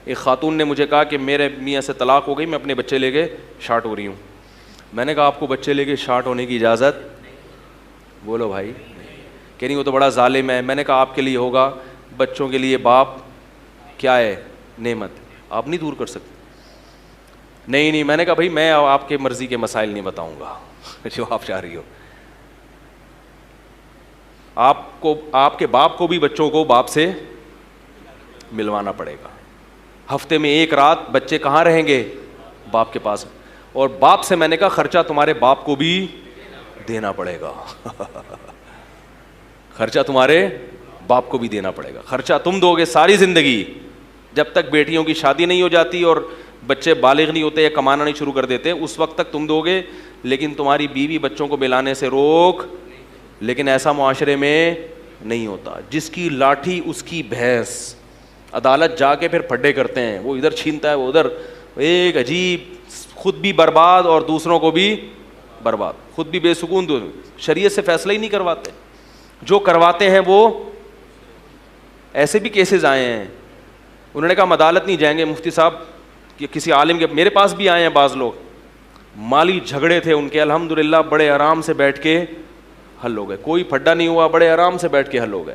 ایک خاتون نے مجھے کہا کہ میرے میاں سے طلاق ہو گئی, میں اپنے بچے لے کے شارٹ ہو رہی ہوں. میں نے کہا آپ کو بچے لے کے شارٹ ہونے کی اجازت؟ بولو بھائی. کہ نہیں وہ تو بڑا ظالم ہے. میں نے کہا آپ کے لیے ہوگا, بچوں کے لیے باپ کیا ہے؟ نعمت, آپ نہیں دور کر سکتے. نہیں, میں نے کہا بھائی میں آپ کے مرضی کے مسائل نہیں بتاؤں گا جو آپ چاہ رہی ہو. آپ کے باپ کو بھی بچوں کو باپ سے ملوانا پڑے گا. ہفتے میں ایک رات بچے کہاں رہیں گے؟ باپ کے پاس. اور باپ سے میں نے کہا خرچہ تمہارے باپ کو بھی دینا پڑے گا خرچہ تمہارے باپ کو بھی دینا پڑے گا. خرچہ تم دو گے ساری زندگی, جب تک بیٹیوں کی شادی نہیں ہو جاتی اور بچے بالغ نہیں ہوتے یا کمانا نہیں شروع کر دیتے, اس وقت تک تم دو گے. لیکن تمہاری بیوی بچوں کو ملانے سے روک. لیکن ایسا معاشرے میں نہیں ہوتا. جس کی لاٹھی اس کی بھینس. عدالت جا کے پھر پھڈے کرتے ہیں, وہ ادھر چھینتا ہے وہ ادھر. ایک عجیب, خود بھی برباد اور دوسروں کو بھی برباد, خود بھی بے سکون. شریعت سے فیصلہ ہی نہیں کرواتے. جو کرواتے ہیں وہ ایسے بھی کیسز آئے ہیں, انہوں نے کہا ہم عدالت نہیں جائیں گے مفتی صاحب, کہ کسی عالم کے, میرے پاس بھی آئے ہیں بعض لوگ, مالی جھگڑے تھے ان کے, الحمدللہ بڑے آرام سے بیٹھ کے حل ہو گئے, کوئی پھڈا نہیں ہوا, بڑے آرام سے بیٹھ کے حل ہو گئے.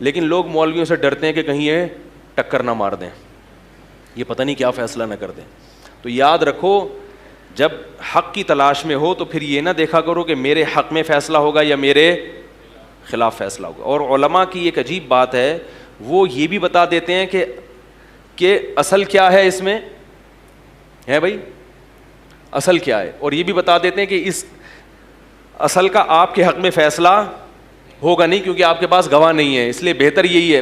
لیکن لوگ مولویوں سے ڈرتے ہیں کہ کہیں یہ ٹکر نہ مار دیں, یہ پتہ نہیں کیا فیصلہ نہ کر دیں. تو یاد رکھو, جب حق کی تلاش میں ہو تو پھر یہ نہ دیکھا کرو کہ میرے حق میں فیصلہ ہوگا یا میرے خلاف فیصلہ ہوگا. اور علماء کی ایک عجیب بات ہے, وہ یہ بھی بتا دیتے ہیں کہ اصل کیا ہے اس میں ہے بھائی, اصل کیا ہے, اور یہ بھی بتا دیتے ہیں کہ اس اصل کا آپ کے حق میں فیصلہ ہوگا نہیں, کیونکہ آپ کے پاس گواہ نہیں ہے. اس لیے بہتر یہی ہے.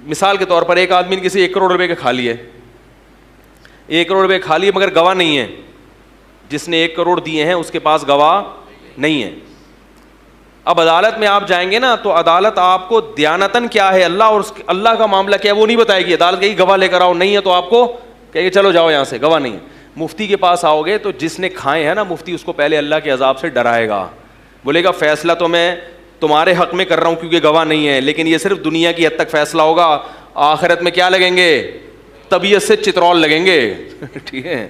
مثال کے طور پر ایک آدمی نے کسی 1 کروڑ روپے کے کھا لیے, 1 کروڑ روپے کھا لیے مگر گواہ نہیں ہے. جس نے 1 کروڑ دیے ہیں اس کے پاس گواہ نہیں ہے. اب عدالت میں آپ جائیں گے نا, تو عدالت آپ کو دیانتاً کیا ہے, اللہ اور اللہ کا معاملہ کیا ہے وہ نہیں بتائے گی. عدالت کہے گی گواہ لے کر آؤ, نہیں ہے تو آپ کو کہے گی چلو جاؤ یہاں سے, گواہ نہیں ہے. مفتی کے پاس آؤ گے تو جس نے کھائے ہیں نا, مفتی اس کو پہلے اللہ کے عذاب سے ڈرائے گا, بولے گا فیصلہ تو میں تمہارے حق میں کر رہا ہوں کیونکہ گواہ نہیں ہے, لیکن یہ صرف دنیا کی حد تک فیصلہ ہوگا. آخرت میں کیا لگیں گے؟ طبیعت سے چترول لگیں گے ٹھیک ہے,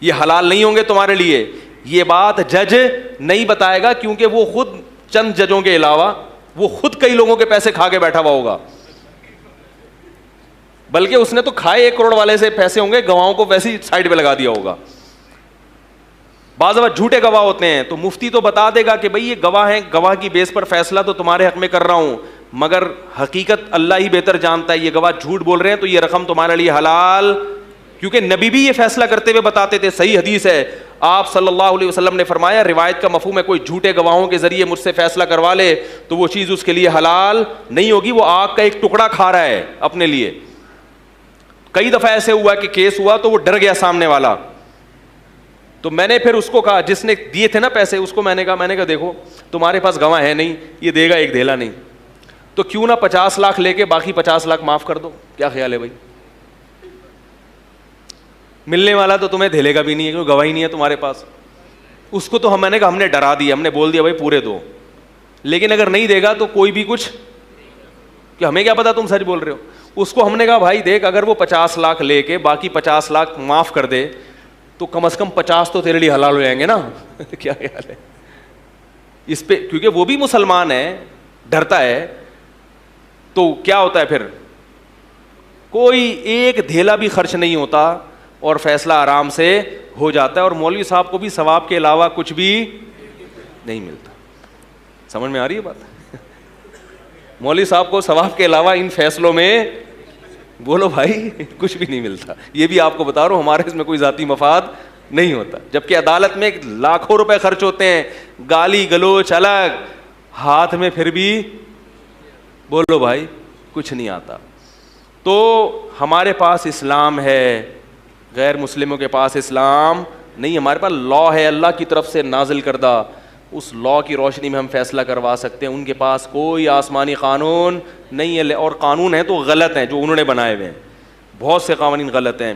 یہ حلال نہیں ہوں گے تمہارے لیے. یہ بات جج نہیں بتائے گا, کیونکہ وہ خود چند ججوں کے علاوہ وہ خود کئی لوگوں کے پیسے کھا کے بیٹھا ہوا ہوگا, بلکہ اس نے تو کھائے 1 کروڑ والے سے پیسے ہوں گے, گواہوں کو ویسے ہی سائڈ پہ لگا دیا ہوگا. بعض اوقات جھوٹے گواہ ہوتے ہیں, تو مفتی تو بتا دے گا کہ بھئی یہ گواہ ہیں, گواہ کی بیس پر فیصلہ تو تمہارے حق میں کر رہا ہوں, مگر حقیقت اللہ ہی بہتر جانتا ہے. یہ گواہ جھوٹ بول رہے ہیں تو یہ رقم تمہارے لیے حلال, کیونکہ نبی بھی یہ فیصلہ کرتے ہوئے بتاتے تھے. صحیح حدیث ہے, آپ صلی اللہ علیہ وسلم نے فرمایا, روایت کا مفہوم ہے کوئی جھوٹے گواہوں کے ذریعے مجھ سے فیصلہ کروا لے تو وہ چیز اس کے لیے حلال نہیں ہوگی, وہ آگ کا ایک ٹکڑا کھا رہا ہے اپنے لیے. کئی دفعہ ایسے ہوا کہ کیس ہوا تو وہ ڈر گیا سامنے والا, تو میں نے پھر اس کو کہا, جس نے دیے تھے نا پیسے, اس کو میں نے کہا دیکھو تمہارے پاس گواہ ہے نہیں, یہ دے گا ایک دھیلا نہیں, تو کیوں نہ 50 لاکھ لے کے باقی 50 لاکھ معاف کر دو. کیا خیال ہے بھائی؟ ملنے والا تو تمہیں دھیلے گا بھی نہیں ہے کیونکہ گواہی نہیں ہے تمہارے پاس. اس کو تو میں نے کہا ہم نے ڈرا دیا, ہم نے بول دیا بھائی پورے دو, لیکن اگر نہیں دے گا تو کوئی بھی کچھ, کہ ہمیں کیا پتا تم سچ بول رہے ہو. اس کو ہم نے کہا بھائی دیکھ, اگر وہ 50 لاکھ لے کے باقی 50 لاکھ معاف کر دے تو کم از کم 50 تو تیرے لیے حلال ہو جائیں گے نا کیا خیال ہے اس پہ؟ کیونکہ وہ بھی مسلمان ہے, ڈرتا ہے, تو کیا ہوتا ہے پھر, کوئی ایک دھیلا بھی خرچ نہیں ہوتا اور فیصلہ آرام سے ہو جاتا ہے, اور مولوی صاحب کو بھی ثواب کے علاوہ کچھ بھی نہیں ملتا. سمجھ میں آ رہی ہے بات؟ مولوی صاحب کو ثواب کے علاوہ ان فیصلوں میں, بولو بھائی, کچھ بھی نہیں ملتا. یہ بھی آپ کو بتا رہا ہوں, ہمارے اس میں کوئی ذاتی مفاد نہیں ہوتا. جبکہ عدالت میں لاکھوں روپے خرچ ہوتے ہیں, گالی گلوچ الگ, ہاتھ میں پھر بھی بولو بھائی کچھ نہیں آتا. تو ہمارے پاس اسلام ہے, غیر مسلموں کے پاس اسلام نہیں. ہمارے پاس لا ہے اللہ کی طرف سے نازل کردہ, اس لا کی روشنی میں ہم فیصلہ کروا سکتے ہیں. ان کے پاس کوئی آسمانی قانون نہیں ہے, اور قانون ہیں تو غلط ہیں جو انہوں نے بنائے ہوئے ہیں, بہت سے قوانین غلط ہیں.